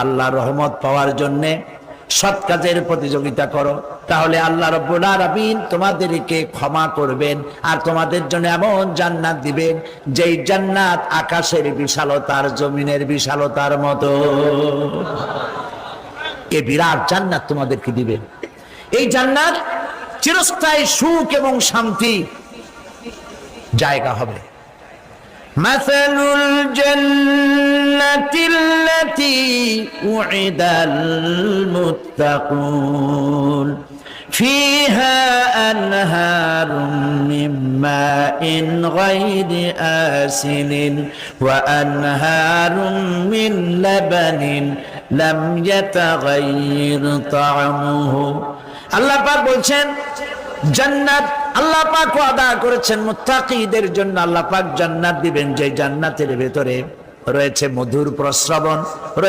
আল্লাহর রহমত পাওয়ার জন্য সৎ কাজের প্রতিযোগিতা করো, তাহলে আল্লাহ রাব্বুল আলামিন তোমাদেরকে ক্ষমা করবেন আর তোমাদের জন্য এমন জান্নাত দিবেন যেই জান্নাত আকাশের বিশালতার জমিনের বিশালতার মতো। এই বিরাট জান্নাত তোমাদেরকে দিবেন। এই জান্নাত চিরস্থায়ী সুখ এবং শান্তি জায়গা হবে। মাসালুল জান্নাতিল্লাতী উইদাল মুত্তাকুন ফিহা আনহারুম মিন মাইন গায়রি আসিনিন ওয়া আনহারুম মিন লাবানিন লাম ইয়াতাগায়্যার তা'আমুহু। আল্লাহ পাক বলছেন জান্নাত আল্লাহ পাক ওয়াদা করেছেন মুত্তাকিদের জন্য। আল্লাহ পাক জান্নাত দিবেন যে জান্নাতের ভেতরে রয়েছে মধুর প্রস্রবণ,